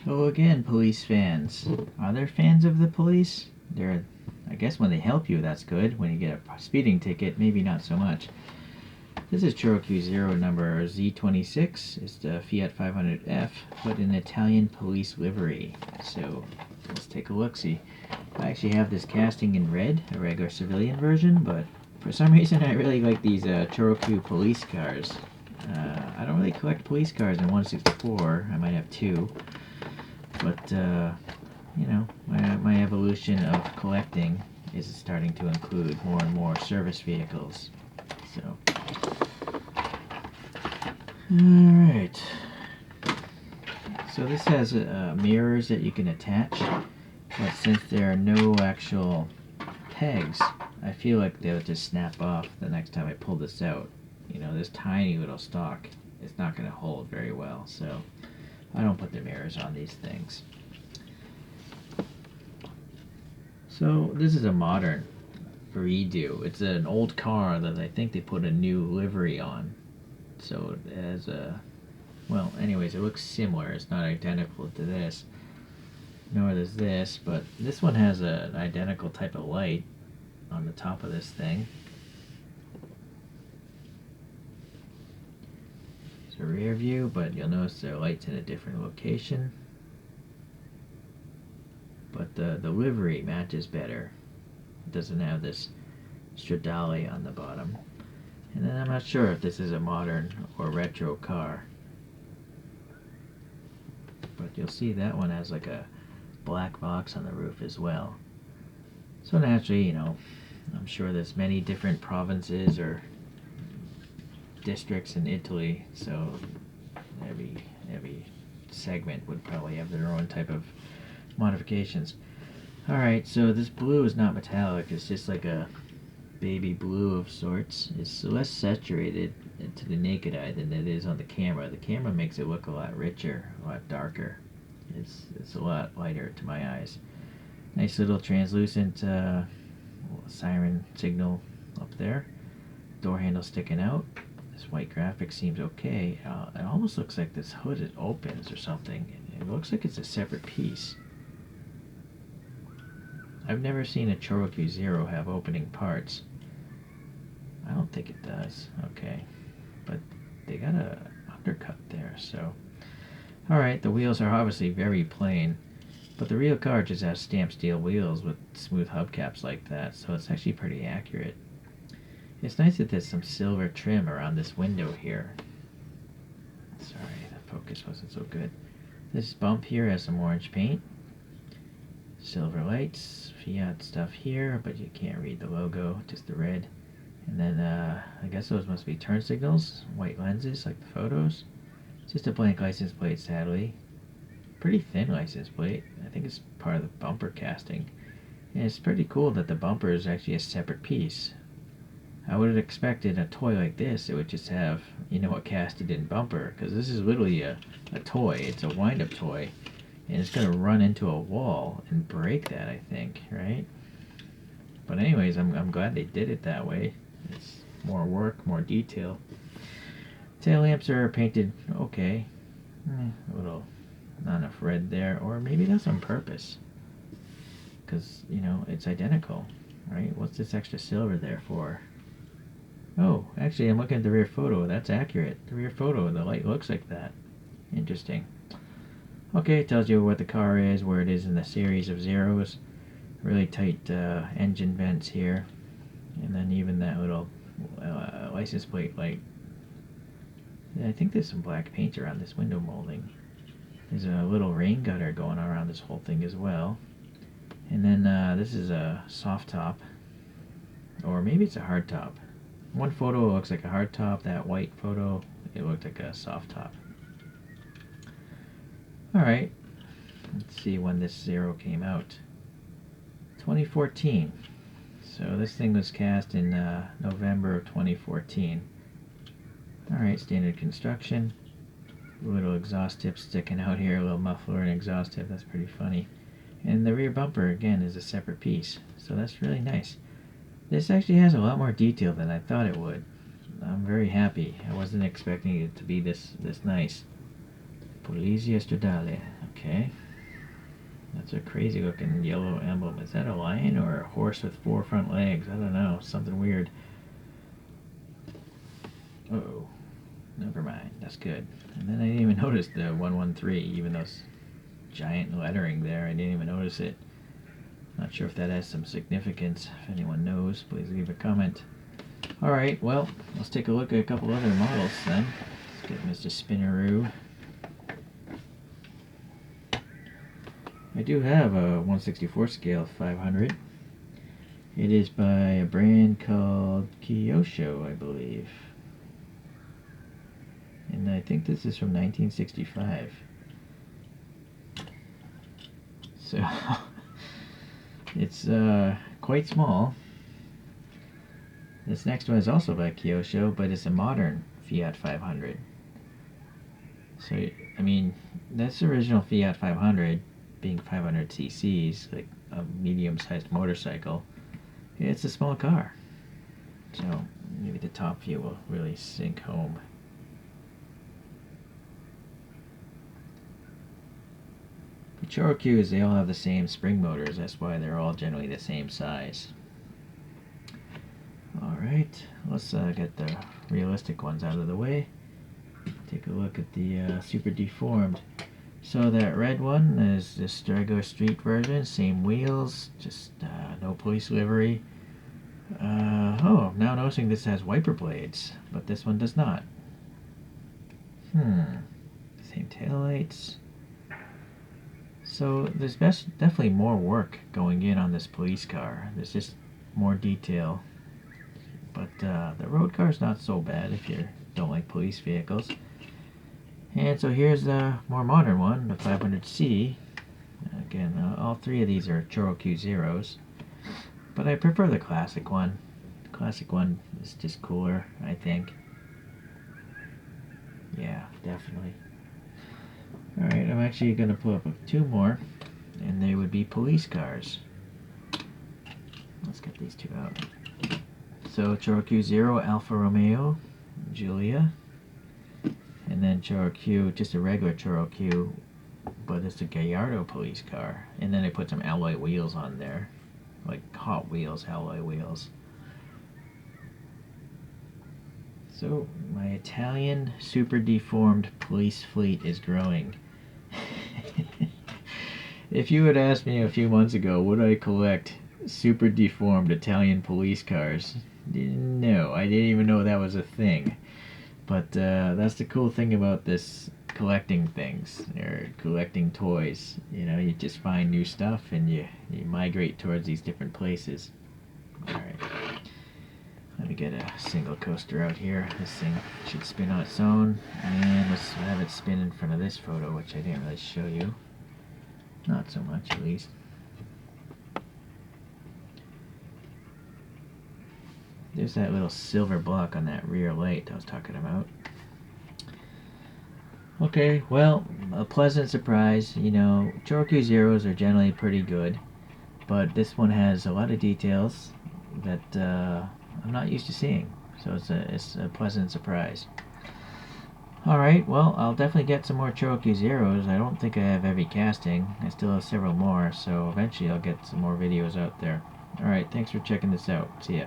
Hello again, police fans. Are there fans of the police? I guess when they help you, that's good. When you get a speeding ticket, maybe not so much. This is ChoroQ 0 number Z-26. It's the Fiat 500F, but in Italian police livery. So let's take a look-see. I actually have this casting in red, a regular civilian version, but for some reason I really like these ChoroQ police cars. I don't really collect police cars in 164. I might have two. But, you know, my evolution of collecting is starting to include more and more service vehicles. So, alright. So this has mirrors that you can attach, but since there are no actual pegs, I feel like they'll just snap off the next time I pull this out. You know, this tiny little stock is not going to hold very well, so I don't put the mirrors on these things. So this is a modern redo. It's an old car that I think they put a new livery on. So it has a, well, anyways, it looks similar. It's not identical to this, nor does this, but this one has an identical type of light on the top of this thing. It's a rear view, but you'll notice the light's in a different location. But the livery matches better. It doesn't have this stradale on the bottom. And then I'm not sure if this is a modern or retro car. But you'll see that one has like a black box on the roof as well. So naturally, you know, I'm sure there's many different provinces or districts in Italy, so every segment would probably have their own type of modifications. Alright, so this blue is not metallic, it's just like a baby blue of sorts. It's less saturated to the naked eye than it is on the camera. The camera makes it look a lot richer, a lot darker. It's a lot lighter to my eyes. Nice little translucent siren signal up there. Door handle sticking out. This white graphic seems okay. It almost looks like this hood it opens or something. It looks like it's a separate piece. I've never seen a ChoroQ 0 have opening parts. I don't think it does. Okay. But they got a undercut there, so. Alright, the wheels are obviously very plain. But the real car just has stamped steel wheels with smooth hubcaps like that, so it's actually pretty accurate. It's nice that there's some silver trim around this window here. Sorry, the focus wasn't so good. This bump here has some orange paint. Silver lights, Fiat stuff here, but you can't read the logo, just the red. And then I guess those must be turn signals, white lenses like the photos. Just a blank license plate, sadly. Pretty thin license plate. I think it's part of the bumper casting. And it's pretty cool that the bumper is actually a separate piece. I would have expected a toy like this, it would just have, you know, a casted in bumper, because this is literally a toy. It's a wind-up toy. And it's going to run into a wall and break that, I think, right? But anyways, I'm glad they did it that way. It's more work, more detail. Tail lamps are painted okay. A little, not enough red there. Or maybe that's on purpose. Because, you know, it's identical, right? What's this extra silver there for? Oh, actually, I'm looking at the rear photo. That's accurate. The rear photo, the light looks like that. Interesting. Okay, it tells you what the car is, where it is in the series of zeros. Really tight engine vents here. And then even that little license plate light. Yeah, I think there's some black paint around this window molding. There's a little rain gutter going around this whole thing as well. And then this is a soft top. Or maybe it's a hard top. One photo looks like a hard top. That white photo, it looked like a soft top. Alright, let's see when this Zero came out. 2014. So this thing was cast in November of 2014. Alright, standard construction. Little exhaust tip sticking out here, a little muffler and exhaust tip, that's pretty funny. And the rear bumper, again, is a separate piece. So that's really nice. This actually has a lot more detail than I thought it would. I'm very happy. I wasn't expecting it to be this nice. Polizia Stradale. Okay. That's a crazy looking yellow emblem. Is that a lion or a horse with 4 front legs? I don't know. Something weird. Uh-oh. Never mind. That's good. And then I didn't even notice the 113, even though it's giant lettering there. I didn't even notice it. Not sure if that has some significance. If anyone knows, please leave a comment. Alright, well, let's take a look at a couple other models then. Let's get Mr. Spinneroo. I do have a 1/64 scale 500. It is by a brand called ChoroQ, I believe. And I think this is from 1965. So, it's quite small. This next one is also by ChoroQ, but it's a modern Fiat 500. So, I mean, that's the original Fiat 500, being 500 cc's, like a medium-sized motorcycle. It's a small car. So, maybe the top view will really sink home. The ChoroQs, they all have the same spring motors. That's why they're all generally the same size. Alright, let's get the realistic ones out of the way. Take a look at the super deformed. So that red one is just regular street version, same wheels, just no police livery. Oh, now noticing this has wiper blades, but this one does not. Same taillights. So there's definitely more work going in on this police car. There's just more detail. But the road car is not so bad if you don't like police vehicles. And so here's the more modern one, the 500C. Again, all three of these are ChoroQ Zeros. But I prefer the classic one. The classic one is just cooler, I think. Yeah, definitely. Alright, I'm actually going to pull up 2 more, and they would be police cars. Let's get these 2 out. So, ChoroQ Zero, Alfa Romeo, Giulia. And then ChoroQ, just a regular ChoroQ, but it's a Gallardo police car. And then they put some alloy wheels on there, like Hot Wheels alloy wheels. So, my Italian super deformed police fleet is growing. If you had asked me a few months ago, would I collect super deformed Italian police cars? No, I didn't even know that was a thing. But that's the cool thing about this collecting things, or collecting toys. You know, you just find new stuff and you migrate towards these different places. Alright. Let me get a single coaster out here. This thing should spin on its own. And let's have it spin in front of this photo, which I didn't really show you. Not so much, at least. There's that little silver block on that rear light I was talking about. Okay, well, a pleasant surprise. You know, ChoroQ Zeros are generally pretty good, but this one has a lot of details that I'm not used to seeing. So it's a pleasant surprise. Alright, well, I'll definitely get some more ChoroQ Zeros. I don't think I have every casting. I still have several more, so eventually I'll get some more videos out there. Alright, thanks for checking this out. See ya.